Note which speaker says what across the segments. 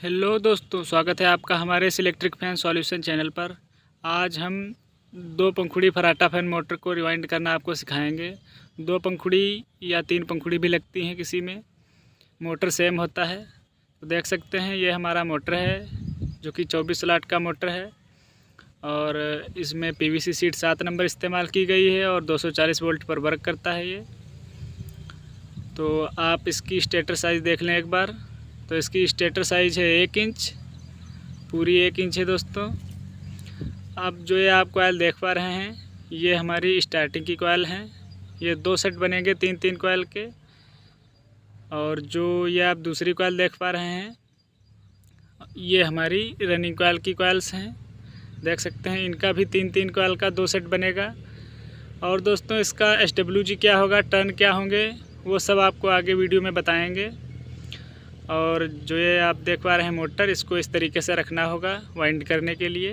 Speaker 1: Hello दोस्तों, स्वागत है आपका हमारे इस इलेक्ट्रिक फैन सॉल्यूशन चैनल पर। आज हम दो पंखुड़ी फराटा फैन मोटर को रिवाइंड करना आपको सिखाएंगे। दो पंखुड़ी या तीन पंखुड़ी भी लगती हैं, किसी में मोटर सेम होता है। तो देख सकते हैं ये हमारा मोटर है जो कि 24 स्लॉट का मोटर है और इसमें पीवीसी सीट 7 नंबर इस्तेमाल की गई है और 240 वोल्ट पर वर्क करता है ये। तो आप इसकी स्टेटर साइज़ देख लें एक बार। तो इसकी स्टेटर साइज़ है 1 इंच, पूरी 1 इंच है दोस्तों। अब जो ये आप कॉयल देख पा रहे हैं, ये हमारी स्टार्टिंग की कॉयल हैं। ये 2 सेट बनेंगे 3-3 कॉयल के। और जो ये आप दूसरी कॉयल देख पा रहे हैं, ये हमारी रनिंग कॉयल की कॉयल्स हैं। देख सकते हैं इनका भी 3-3 कॉयल का 2 सेट बनेगा। और दोस्तों इसका SWG क्या होगा, टर्न क्या होंगे, वो सब आपको आगे वीडियो में बताएंगे। और जो ये आप देख पा रहे हैं मोटर, इसको इस तरीके से रखना होगा वाइंड करने के लिए।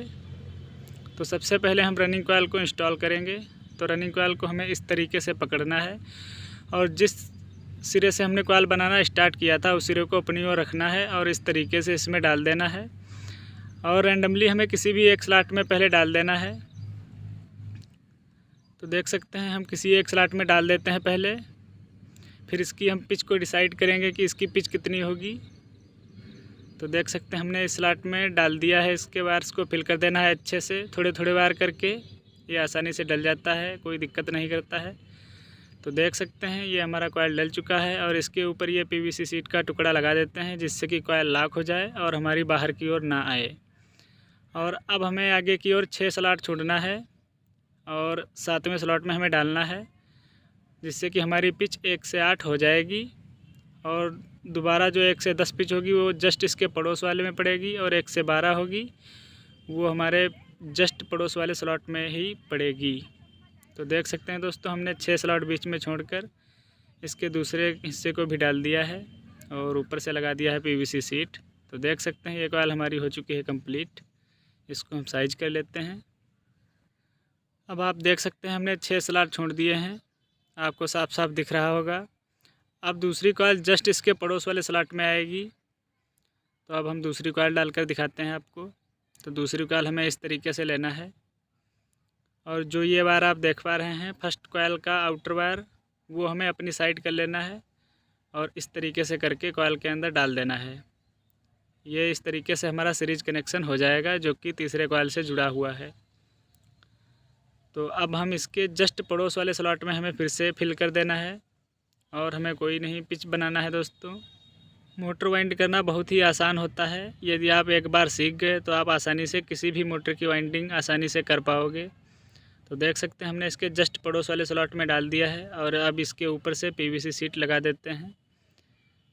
Speaker 1: तो सबसे पहले हम रनिंग कॉयल को इंस्टॉल करेंगे। तो रनिंग कॉयल को हमें इस तरीके से पकड़ना है और जिस सिरे से हमने कॉयल बनाना स्टार्ट किया था उस सिरे को अपनी ओर रखना है और इस तरीके से इसमें डाल देना है। और रैंडमली हमें किसी भी एक स्लॉट में पहले डाल देना है। तो देख सकते हैं हम किसी एक स्लॉट में डाल देते हैं पहले। फिर इसकी हम पिच को डिसाइड करेंगे कि इसकी पिच कितनी होगी। तो देख सकते हैं हमने इस स्लॉट में डाल दिया है। इसके वायर्स को फिल कर देना है अच्छे से, थोड़े थोड़े वायर करके। ये आसानी से डल जाता है, कोई दिक्कत नहीं करता है। तो देख सकते हैं ये हमारा कॉयल डल चुका है और इसके ऊपर ये पीवीसी सीट का टुकड़ा लगा देते हैं जिससे कि कॉयल लॉक हो जाए और हमारी बाहर की ओर ना आए। और अब हमें आगे की ओर 6 स्लॉट छोड़ना है और 7वें स्लॉट में हमें डालना है जिससे कि हमारी पिच 1 से 8 हो जाएगी। और दोबारा जो 1 से 10 पिच होगी वो जस्ट इसके पड़ोस वाले में पड़ेगी और 1 से 12 होगी वो हमारे जस्ट पड़ोस वाले स्लॉट में ही पड़ेगी। तो देख सकते हैं दोस्तों हमने 6 स्लॉट बीच में छोड़कर इसके दूसरे हिस्से को भी डाल दिया है और ऊपर से लगा दिया है पीवीसी सीट। तो देख सकते हैं ये कॉयल हमारी हो चुकी है कंप्लीट। इसको हम साइज कर लेते हैं। अब आप देख सकते हैं हमने 6 स्लॉट छोड़ दिए हैं, आपको साफ साफ दिख रहा होगा। अब दूसरी कॉयल जस्ट इसके पड़ोस वाले स्लॉट में आएगी। तो अब हम दूसरी कॉयल डालकर दिखाते हैं आपको। तो दूसरी कॉयल हमें इस तरीके से लेना है और जो ये वायर आप देख पा रहे हैं फर्स्ट कॉयल का आउटर वायर, वो हमें अपनी साइड कर लेना है और इस तरीके से करके कॉयल के अंदर डाल देना है। ये इस तरीके से हमारा सीरीज कनेक्शन हो जाएगा जो कि तीसरे कॉयल से जुड़ा हुआ है। तो अब हम इसके जस्ट पड़ोस वाले स्लॉट में हमें फिर से फिल कर देना है और हमें कोई नहीं पिच बनाना है। दोस्तों मोटर वाइंड करना बहुत ही आसान होता है। यदि आप एक बार सीख गए तो आप आसानी से किसी भी मोटर की वाइंडिंग आसानी से कर पाओगे। तो देख सकते हैं हमने इसके जस्ट पड़ोस वाले स्लॉट में डाल दिया है और अब इसके ऊपर से पीवीसी सीट लगा देते हैं।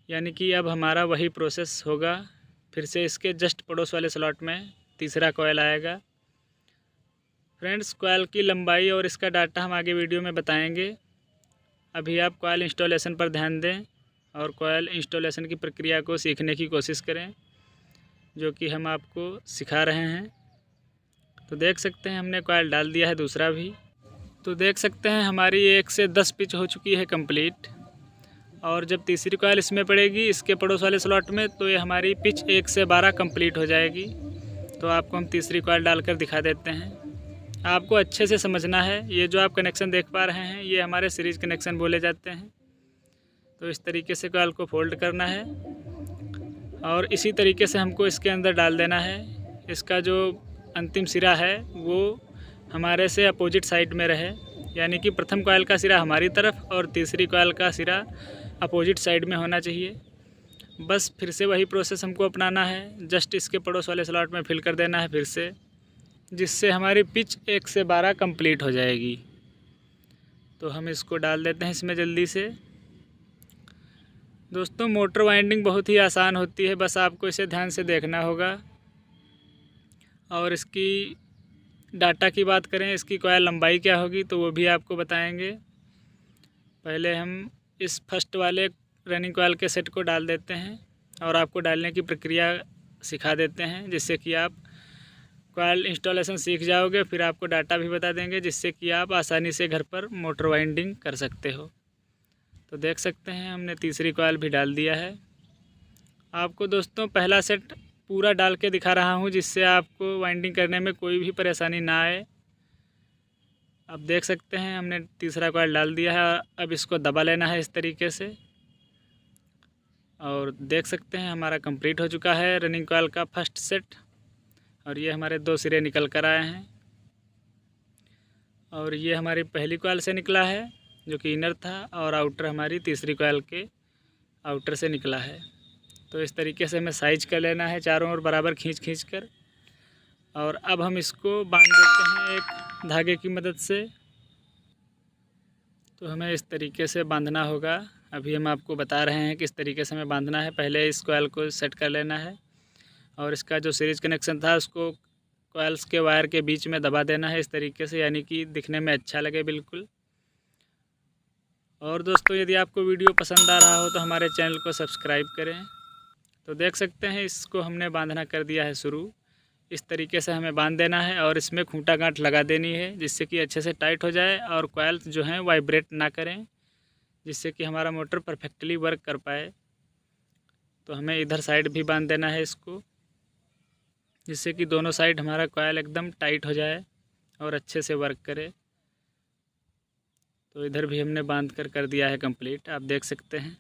Speaker 1: यानी कि अब हमारा वही प्रोसेस होगा। फिर से इसके जस्ट पड़ोस वाले स्लॉट में तीसरा कॉयल आएगा। फ्रेंड्स कॉयल की लंबाई और इसका डाटा हम आगे वीडियो में बताएंगे। अभी आप कॉयल इंस्टॉलेशन पर ध्यान दें और कॉयल इंस्टॉलेशन की प्रक्रिया को सीखने की कोशिश करें जो कि हम आपको सिखा रहे हैं। तो देख सकते हैं हमने कॉयल डाल दिया है दूसरा भी। तो देख सकते हैं हमारी 1 से 10 पिच हो चुकी है कंप्लीट। और जब तीसरी कॉयल इसमें पड़ेगी इसके पड़ोस वाले स्लॉट में, तो ये हमारी पिच 1 से 12 कंप्लीट हो जाएगी। तो आपको हम तीसरी कॉयल डालकर दिखा देते हैं। आपको अच्छे से समझना है। ये जो आप कनेक्शन देख पा रहे हैं ये हमारे सीरीज कनेक्शन बोले जाते हैं। तो इस तरीके से कॉयल को फोल्ड करना है और इसी तरीके से हमको इसके अंदर डाल देना है। इसका जो अंतिम सिरा है वो हमारे से अपोजिट साइड में रहे, यानी कि प्रथम कॉयल का सिरा हमारी तरफ और तीसरी कॉयल का सिरा अपोजिट साइड में होना चाहिए। बस फिर से वही प्रोसेस हमको अपनाना है। जस्ट इसके पड़ोस वाले स्लॉट में फिल कर देना है फिर से, जिससे हमारी पिच 1 से 12 कंप्लीट हो जाएगी। तो हम इसको डाल देते हैं इसमें जल्दी से। दोस्तों मोटर वाइंडिंग बहुत ही आसान होती है, बस आपको इसे ध्यान से देखना होगा। और इसकी डाटा की बात करें, इसकी कॉयल लंबाई क्या होगी तो वो भी आपको बताएंगे। पहले हम इस फर्स्ट वाले रनिंग कॉयल के सेट को डाल देते हैं और आपको डालने की प्रक्रिया सिखा देते हैं जिससे कि आप कॉयल इंस्टॉलेशन सीख जाओगे। फिर आपको डाटा भी बता देंगे जिससे कि आप आसानी से घर पर मोटर वाइंडिंग कर सकते हो। तो देख सकते हैं हमने तीसरी कॉयल भी डाल दिया है आपको दोस्तों पहला सेट पूरा डाल के दिखा रहा हूँ, जिससे आपको वाइंडिंग करने में कोई भी परेशानी ना आए। आप देख सकते हैं हमने तीसरा कॉइल डाल दिया है। अब इसको दबा लेना है इस तरीके से, और देख सकते हैं हमारा कंप्लीट हो चुका है रनिंग कॉइल का फर्स्ट सेट। और ये हमारे 2 सिरे निकल कर आए हैं, और ये हमारी पहली कॉइल से निकला है जो कि इनर था, और आउटर हमारी तीसरी कॉइल के आउटर से निकला है। तो इस तरीके से हमें साइज कर लेना है चारों ओर बराबर खींच कर। और अब हम इसको बांध देते हैं एक धागे की मदद से। तो हमें इस तरीके से बांधना होगा। अभी हम आपको बता रहे हैं किस तरीके से हमें बांधना है। पहले इस कॉइल को सेट कर लेना है, और इसका जो सीरीज कनेक्शन था उसको कॉइल्स के वायर के बीच में दबा देना है इस तरीके से, यानी कि दिखने में अच्छा लगे बिल्कुल। और दोस्तों यदि आपको वीडियो पसंद आ रहा हो तो हमारे चैनल को सब्सक्राइब करें। तो देख सकते हैं इसको हमने बांधना कर दिया है शुरू। इस तरीके से हमें बांध देना है, और इसमें खूंटा गांठ लगा देनी है, जिससे कि अच्छे से टाइट हो जाए और कॉइल्स जो हैं वाइब्रेट ना करें, जिससे कि हमारा मोटर परफेक्टली वर्क कर पाए। तो हमें इधर साइड भी बांध देना है इसको, जिससे कि दोनों साइड हमारा कॉइल एकदम टाइट हो जाए और अच्छे से वर्क करे। तो इधर भी हमने बांध कर दिया है कंप्लीट। आप देख सकते हैं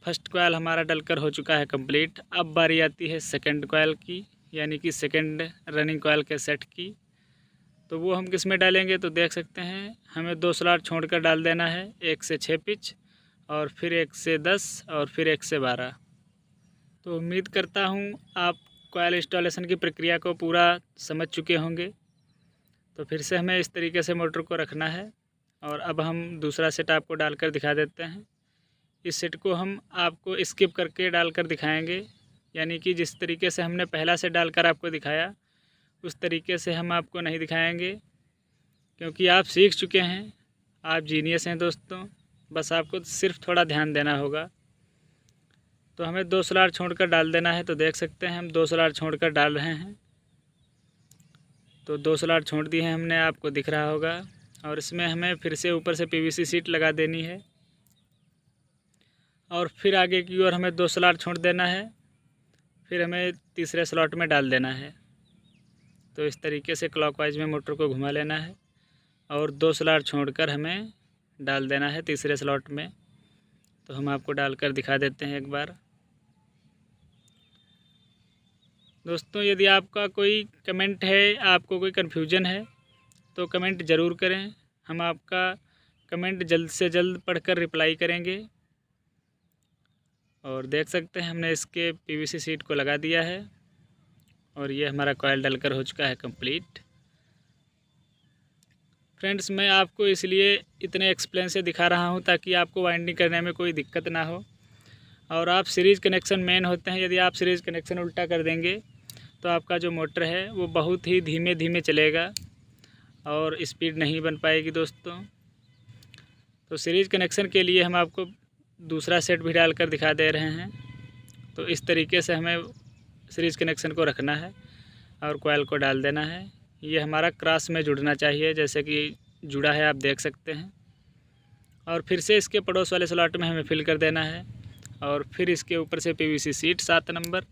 Speaker 1: फर्स्ट कॉइल हमारा डलकर हो चुका है कंप्लीट। अब बारी आती है सेकंड कॉइल की, यानी कि सेकंड रनिंग कॉइल के सेट की। तो वो हम किस में डालेंगे, तो देख सकते हैं हमें 2 स्लॉट छोड़कर डाल देना है, 1 से 6 पिच, और फिर 1 से 10, और फिर 1 से 12। तो उम्मीद करता हूँ आप कॉइल इंस्टॉलेशन की प्रक्रिया को पूरा समझ चुके होंगे। तो फिर से हमें इस तरीके से मोटर को रखना है, और अब हम दूसरा सेट आपको डालकर दिखा देते हैं। इस सेट को हम आपको स्किप करके डालकर दिखाएंगे, यानी कि जिस तरीके से हमने पहला सेट डालकर आपको दिखाया उस तरीके से हम आपको नहीं दिखाएंगे, क्योंकि आप सीख चुके हैं, आप जीनियस हैं दोस्तों। बस आपको सिर्फ थोड़ा ध्यान देना होगा। तो हमें 2 स्लॉट छोड़कर डाल देना है। तो देख सकते हैं हम 2 स्लॉट छोड़कर डाल रहे हैं। तो 2 स्लॉट छोड़ दिए हैं हमने, आपको दिख रहा होगा। और इसमें हमें फिर से ऊपर से पीवीसी शीट लगा देनी है, और फिर आगे की ओर हमें 2 स्लॉट छोड़ देना है। फिर हमें तीसरे स्लॉट में डाल देना है। तो इस तरीके से क्लॉकवाइज में मोटर को घुमा लेना है, और 2 स्लॉट छोड़कर हमें डाल देना है तीसरे स्लॉट में। तो हम आपको डालकर दिखा देते हैं एक बार। दोस्तों यदि आपका कोई कमेंट है, आपको कोई कन्फ्यूजन है, तो कमेंट ज़रूर करें। हम आपका कमेंट जल्द से जल्द पढ़कर रिप्लाई करेंगे। और देख सकते हैं हमने इसके पीवीसी शीट को लगा दिया है, और ये हमारा कॉइल डलकर हो चुका है कंप्लीट। फ्रेंड्स मैं आपको इसलिए इतने एक्सप्लेन से दिखा रहा हूँ ताकि आपको वाइंडिंग करने में कोई दिक्कत ना हो। और आप सीरीज़ कनेक्शन मेन होते हैं। यदि आप सीरीज़ कनेक्शन उल्टा कर देंगे तो आपका जो मोटर है वो बहुत ही धीमे धीमे चलेगा और स्पीड नहीं बन पाएगी दोस्तों। तो सीरीज़ कनेक्शन के लिए हम आपको दूसरा सेट भी डालकर दिखा दे रहे हैं। तो इस तरीके से हमें सीरीज़ कनेक्शन को रखना है और कॉइल को डाल देना है। ये हमारा क्रॉस में जुड़ना चाहिए, जैसे कि जुड़ा है आप देख सकते हैं। और फिर से इसके पड़ोस वाले स्लॉट में हमें फिल कर देना है, और फिर इसके ऊपर से पीवीसी शीट 7 नंबर।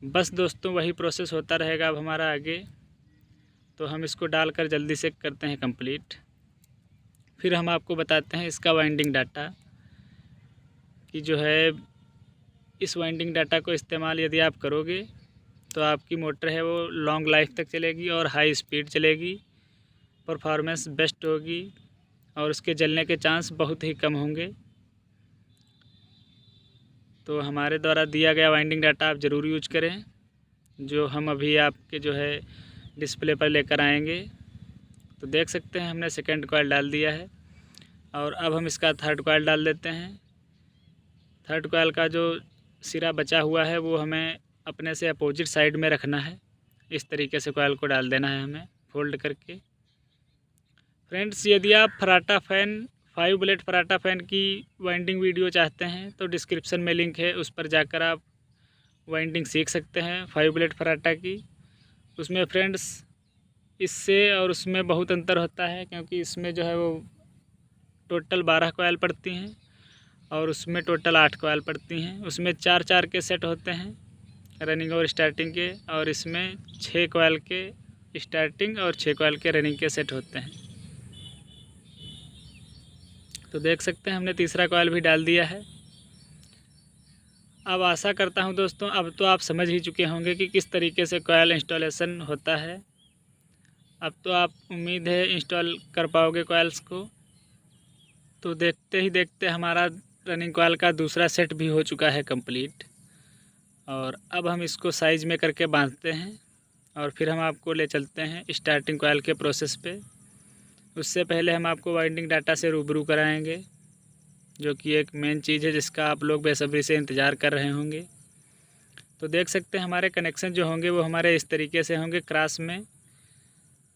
Speaker 1: बस दोस्तों वही प्रोसेस होता रहेगा अब हमारा आगे। तो हम इसको डालकर जल्दी से करते हैं कंप्लीट। फिर हम आपको बताते हैं इसका वाइंडिंग डाटा कि जो है इस वाइंडिंग डाटा को इस्तेमाल यदि आप करोगे तो आपकी मोटर है वो लॉन्ग लाइफ तक चलेगी और हाई स्पीड चलेगी, परफॉर्मेंस बेस्ट होगी और उसके जलने के चांस बहुत ही कम होंगे। तो हमारे द्वारा दिया गया वाइंडिंग डाटा आप ज़रूर यूज करें, जो हम अभी आपके जो है डिस्प्ले पर लेकर आएंगे। तो देख सकते हैं हमने सेकंड कॉइल डाल दिया है, और अब हम इसका थर्ड कॉइल डाल देते हैं। थर्ड कॉइल का जो सिरा बचा हुआ है वो हमें अपने से अपोजिट साइड में रखना है। इस तरीके से कॉइल को डाल देना है हमें फोल्ड करके। फ्रेंड्स यदि आप फराटा फ़ैन 5 ब्लेड फराटा फ़ैन की वाइंडिंग वीडियो चाहते हैं तो डिस्क्रिप्शन में लिंक है, उस पर जाकर आप वाइंडिंग सीख सकते हैं 5 ब्लेड फराटा की। उसमें फ्रेंड्स इससे और उसमें बहुत अंतर होता है, क्योंकि इसमें जो है वो टोटल 12 कॉइल पड़ती हैं और उसमें टोटल 8 कॉयल पड़ती हैं। उसमें 4-4 के सेट होते हैं रनिंग और स्टार्टिंग के, और इसमें 6 कॉयल के स्टार्टिंग और 6 कॉयल के रनिंग के सेट होते हैं। तो देख सकते हैं हमने तीसरा कॉयल भी डाल दिया है। अब आशा करता हूं दोस्तों अब तो आप समझ ही चुके होंगे कि किस तरीके से कॉयल इंस्टॉलेशन होता है। अब तो आप उम्मीद है इंस्टॉल कर पाओगे कॉयल्स को। तो देखते ही देखते हमारा रनिंग कॉयल का दूसरा सेट भी हो चुका है कंप्लीट, और अब हम इसको साइज में करके बांधते हैं और फिर हम आपको ले चलते हैं स्टार्टिंग कॉयल के प्रोसेस पे। उससे पहले हम आपको वाइंडिंग डाटा से रूबरू कराएंगे, जो कि एक मेन चीज़ है जिसका आप लोग बेसब्री से इंतज़ार कर रहे होंगे। तो देख सकते हैं हमारे कनेक्शन जो होंगे वो हमारे इस तरीके से होंगे, क्रॉस में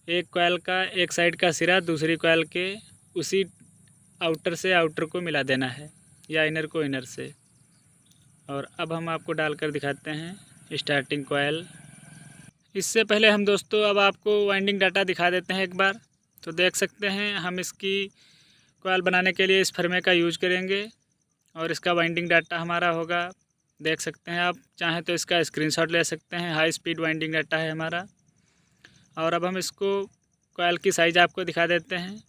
Speaker 1: एक कॉयल का एक साइड का सिरा दूसरी कॉयल के उसी आउटर से आउटर को मिला देना है, या इनर को इनर से। और अब हम आपको डालकर दिखाते हैं स्टार्टिंग कॉयल। इससे पहले हम दोस्तों अब आपको वाइंडिंग डाटा दिखा देते हैं एक बार। तो देख सकते हैं हम इसकी कॉयल बनाने के लिए इस फर्मे का यूज करेंगे, और इसका वाइंडिंग डाटा हमारा होगा, देख सकते हैं आप चाहें तो इसका स्क्रीनशॉट ले सकते हैं। हाई स्पीड वाइंडिंग डाटा है हमारा। और अब हम इसको कॉयल की साइज़ आपको दिखा देते हैं।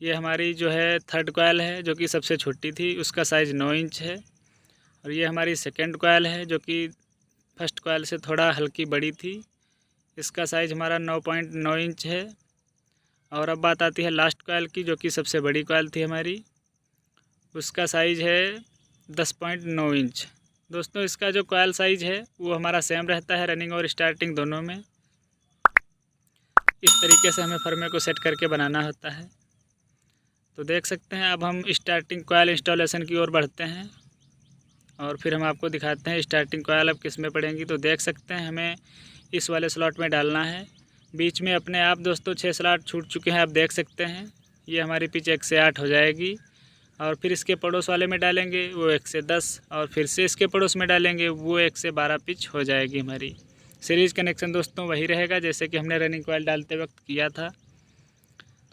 Speaker 1: ये हमारी जो है थर्ड कॉयल है जो कि सबसे छोटी थी, उसका साइज़ 9 इंच है। और ये हमारी सेकेंड कॉयल है जो कि फर्स्ट कॉयल से थोड़ा हल्की बड़ी थी, इसका साइज़ हमारा 9.9 इंच है। और अब बात आती है लास्ट कॉयल की, जो कि सबसे बड़ी कॉयल थी हमारी, उसका साइज़ है 10.9 इंच। दोस्तों इसका जो कॉयल साइज़ है वो हमारा सेम रहता है रनिंग और स्टार्टिंग दोनों में। इस तरीके से हमें फर्मे को सेट करके बनाना होता है। तो देख सकते हैं अब हम स्टार्टिंग कॉयल इंस्टॉलेशन की ओर बढ़ते हैं, और फिर हम आपको दिखाते हैं स्टार्टिंग कॉयल अब किस में पड़ेंगी। तो देख सकते हैं हमें इस वाले स्लॉट में डालना है। बीच में अपने आप दोस्तों 6 स्लॉट छूट चुके हैं, आप देख सकते हैं। ये हमारी पिच 1 से 8 हो जाएगी, और फिर इसके पड़ोस वाले में डालेंगे वो 1 से 10, और फिर से इसके पड़ोस में डालेंगे वो 1 से 12 पिच हो जाएगी हमारी। सीरीज कनेक्शन दोस्तों वही रहेगा जैसे कि हमने रनिंग कॉयल डालते वक्त किया था।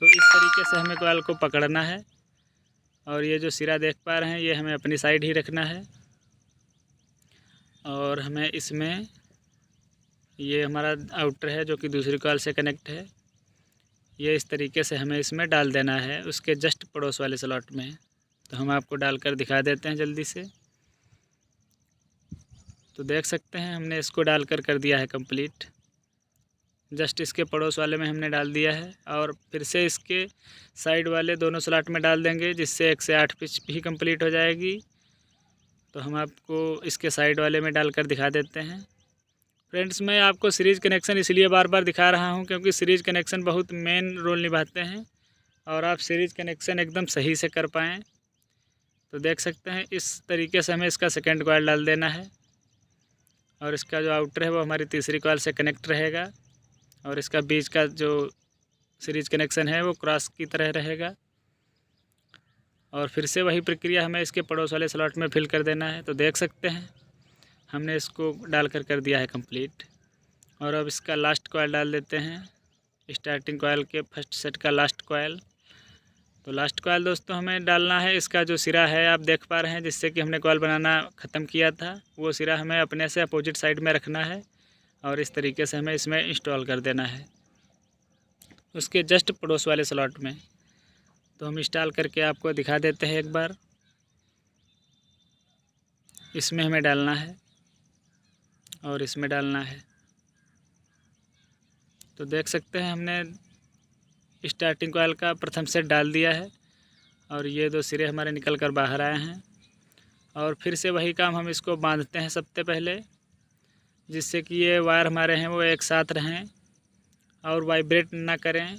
Speaker 1: तो इस तरीके से हमें कॉयल को पकड़ना है, और ये जो सिरा देख पा रहे हैं ये हमें अपनी साइड ही रखना है। और हमें इसमें ये हमारा आउटर है जो कि दूसरी कॉयल से कनेक्ट है, ये इस तरीके से हमें इसमें डाल देना है उसके जस्ट पड़ोस वाले स्लॉट में। तो हम आपको डालकर दिखा देते हैं जल्दी से। तो देख सकते हैं हमने इसको डालकर कर दिया है कंप्लीट। जस्ट इसके पड़ोस वाले में हमने डाल दिया है, और फिर से इसके साइड वाले दोनों स्लॉट में डाल देंगे, जिससे 1 से 8 पिच भी कंप्लीट हो जाएगी। तो हम आपको इसके साइड वाले में डालकर दिखा देते हैं। फ्रेंड्स मैं आपको सीरीज़ कनेक्शन इसलिए बार बार दिखा रहा हूं क्योंकि सीरीज़ कनेक्शन बहुत मेन रोल निभाते हैं, और आप सीरीज़ कनेक्शन एकदम सही से कर पाएँ। तो देख सकते हैं इस तरीके से हमें इसका सेकेंड कॉयल डाल देना है, और इसका जो आउटर है वो हमारी तीसरी कॉयल से कनेक्ट रहेगा, और इसका बीच का जो सीरीज कनेक्शन है वो क्रॉस की तरह रहेगा। और फिर से वही प्रक्रिया हमें इसके पड़ोस वाले स्लॉट में फिल कर देना है। तो देख सकते हैं हमने इसको डालकर कर दिया है कंप्लीट। और अब इसका लास्ट कॉयल डाल देते हैं, स्टार्टिंग कॉयल के फर्स्ट सेट का लास्ट कॉयल। तो लास्ट कॉयल दोस्तों हमें डालना है, इसका जो सिरा है आप देख पा रहे हैं जिससे कि हमने कॉयल बनाना ख़त्म किया था, वो सिरा हमें अपने से अपोजिट साइड में रखना है, और इस तरीके से हमें इसमें इंस्टॉल कर देना है उसके जस्ट पड़ोस वाले स्लॉट में। तो हम इंस्टॉल करके आपको दिखा देते हैं एक बार। इसमें हमें डालना है और इसमें डालना है। तो देख सकते हैं हमने स्टार्टिंग कॉयल का प्रथम सेट डाल दिया है, और ये 2 सिरे हमारे निकल कर बाहर आए हैं। और फिर से वही काम हम इसको बांधते हैं सबसे पहले, जिससे कि ये वायर हमारे हैं वो एक साथ रहें और वाइब्रेट ना करें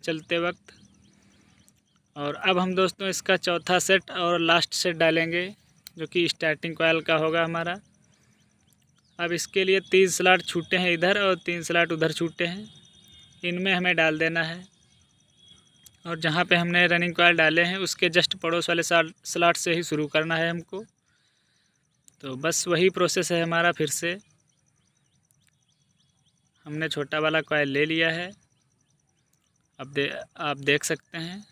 Speaker 1: चलते वक्त। और अब हम दोस्तों इसका चौथा सेट और लास्ट सेट डालेंगे, जो कि स्टार्टिंग कॉयल का होगा हमारा। अब इसके लिए 3 स्लॉट छूटे हैं इधर और 3 स्लॉट उधर छूटे हैं, इनमें हमें डाल देना है। और जहाँ पे हमने रनिंग कॉयल डाले हैं उसके जस्ट पड़ोस वाले स्लॉट से ही शुरू करना है हमको। तो बस वही प्रोसेस है हमारा। फिर से हमने छोटा वाला कॉयल ले लिया है। अब आप देख सकते हैं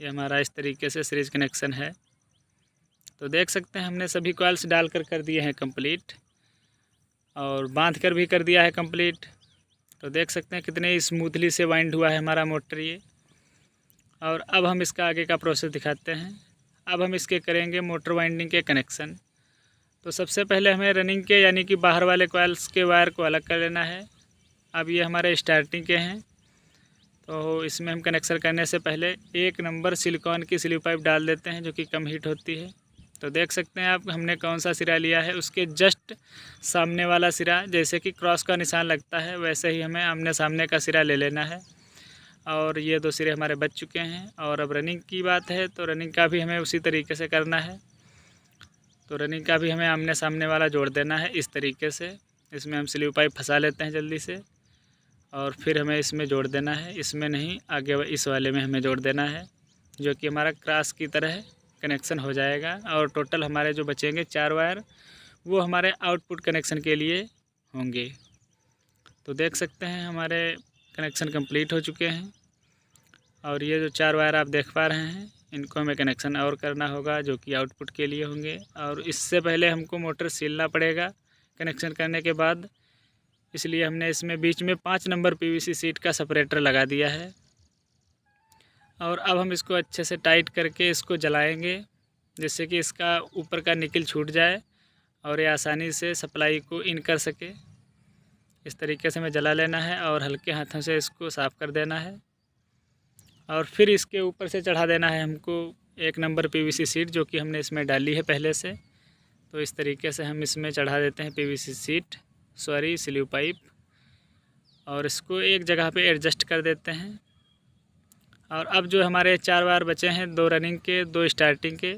Speaker 1: ये हमारा इस तरीके से सीरीज कनेक्शन है। तो देख सकते हैं हमने सभी कॉइल्स डालकर कर दिए हैं कंप्लीट, और बांध कर भी कर दिया है कंप्लीट। तो देख सकते हैं कितने स्मूथली से वाइंड हुआ है हमारा मोटर ये। और अब हम इसका आगे का प्रोसेस दिखाते हैं। अब हम इसके करेंगे मोटर वाइंडिंग के कनेक्शन। तो सबसे पहले हमें रनिंग के यानी कि बाहर वाले कॉइल्स के वायर को अलग कर लेना है। अब ये हमारे स्टार्टिंग के हैं, तो इसमें हम कनेक्शन करने से पहले 1 नंबर सिलिकॉन की स्लीव पाइप डाल देते हैं, जो कि कम हीट होती है। तो देख सकते हैं आप हमने कौन सा सिरा लिया है, उसके जस्ट सामने वाला सिरा, जैसे कि क्रॉस का निशान लगता है वैसे ही हमें आमने सामने का सिरा ले लेना है। और ये 2 सिरे हमारे बच चुके हैं। और अब रनिंग की बात है, तो रनिंग का भी हमें उसी तरीके से करना है। तो रनिंग का भी हमें आमने सामने वाला जोड़ देना है इस तरीके से। इसमें हम स्लीव पाइप फंसा लेते हैं जल्दी से, और फिर हमें इसमें जोड़ देना है। इसमें नहीं, आगे इस वाले में हमें जोड़ देना है, जो कि हमारा क्रॉस की तरह कनेक्शन हो जाएगा। और टोटल हमारे जो बचेंगे 4 वायर, वो हमारे आउटपुट कनेक्शन के लिए होंगे। तो देख सकते हैं हमारे कनेक्शन कंप्लीट हो चुके हैं। और ये जो 4 वायर आप देख पा रहे हैं, इनको हमें कनेक्शन और करना होगा, जो कि आउटपुट के लिए होंगे। और इससे पहले हमको मोटर सीलना पड़ेगा कनेक्शन करने के बाद, इसलिए हमने इसमें बीच में 5 नंबर पीवीसी सीट का सेपरेटर लगा दिया है। और अब हम इसको अच्छे से टाइट करके इसको जलाएंगे, जिससे कि इसका ऊपर का निकल छूट जाए और ये आसानी से सप्लाई को इन कर सके। इस तरीके से हमें जला लेना है और हल्के हाथों से इसको साफ़ कर देना है। और फिर इसके ऊपर से चढ़ा देना है हमको 1 नंबर पीवीसी सीट, जो कि हमने इसमें डाली है पहले से। तो इस तरीके से हम इसमें चढ़ा देते हैं पीवीसी सीट, स्लीव पाइप, और इसको एक जगह पे एडजस्ट कर देते हैं। और अब जो हमारे 4 वायर बचे हैं, 2 रनिंग के 2 स्टार्टिंग के,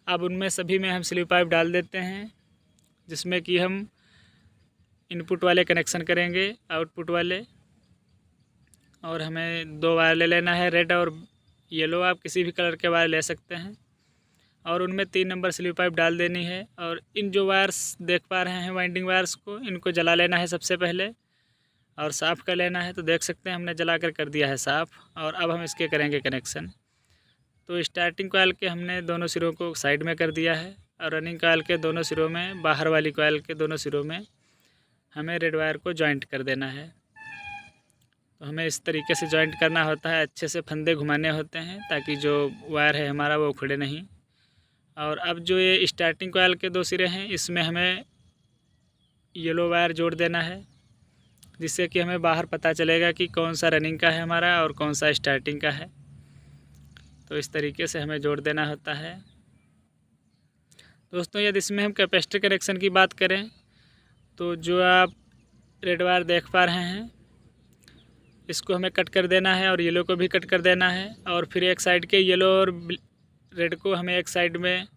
Speaker 1: अब उनमें सभी में हम स्लीव पाइप डाल देते हैं, जिसमें कि हम इनपुट वाले कनेक्शन करेंगे, आउटपुट वाले। और हमें 2 वायर ले लेना है, रेड और येलो, आप किसी भी कलर के वायर ले सकते हैं। और उनमें 3 नंबर स्लीव पाइप डाल देनी है। और इन जो वायर्स देख पा रहे हैं वाइंडिंग वायर्स को, इनको जला लेना है सबसे पहले और साफ़ कर लेना है। तो देख सकते हैं हमने जला कर दिया है साफ़। और अब हम इसके करेंगे कनेक्शन। तो स्टार्टिंग कॉइल के हमने दोनों सिरों को साइड में कर दिया है, और रनिंग कॉइल के दोनों सिरों में, बाहर वाली कॉइल के दोनों सिरों में हमें रेड वायर को जॉइंट कर देना है। तो हमें इस तरीके से जॉइंट करना होता है, अच्छे से फंदे घुमाने होते हैं, ताकि जो वायर है हमारा वो उखड़े नहीं। और अब जो ये स्टार्टिंग कॉइल के 2 सिरे हैं, इसमें हमें येलो वायर जोड़ देना है, जिससे कि हमें बाहर पता चलेगा कि कौन सा रनिंग का है हमारा और कौन सा स्टार्टिंग का है। तो इस तरीके से हमें जोड़ देना होता है। दोस्तों, यदि इसमें हम कैपेसिटर कनेक्शन की बात करें, तो जो आप रेड वायर देख पा रहे हैं, इसको हमें कट कर देना है और येलो को भी कट कर देना है। और फिर एक साइड के येलो और रेड को हमें एक साइड में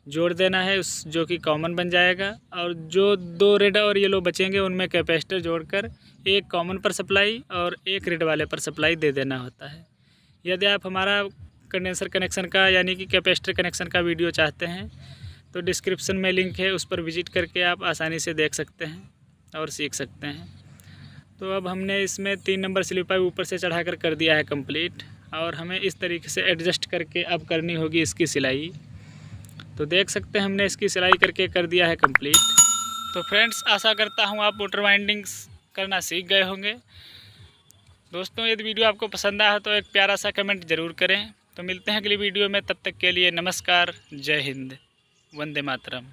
Speaker 1: जोड़ देना है, उस जो कि कॉमन बन जाएगा। और जो 2 रेड और येलो बचेंगे, उनमें कैपेसिटर जोड़कर एक कॉमन पर सप्लाई और एक रेड वाले पर सप्लाई दे देना होता है। यदि आप हमारा कंडेंसर कनेक्शन का यानी कि कैपेसिटर कनेक्शन का वीडियो चाहते हैं, तो डिस्क्रिप्शन में लिंक है, उस पर विजिट करके आप आसानी से देख सकते हैं और सीख सकते हैं। तो अब हमने इसमें 3 नंबर स्लीव पाइप ऊपर से चढ़ाकर कर दिया है कंप्लीट, और हमें इस तरीके से एडजस्ट करके अब करनी होगी इसकी सिलाई। तो देख सकते हैं हमने इसकी सिलाई करके कर दिया है कंप्लीट। तो फ्रेंड्स, आशा करता हूँ आप मोटर वाइंडिंग्स करना सीख गए होंगे। दोस्तों, यदि वीडियो आपको पसंद आया तो एक प्यारा सा कमेंट ज़रूर करें। तो मिलते हैं अगली वीडियो में, तब तक के लिए नमस्कार, जय हिंद, वंदे मातरम।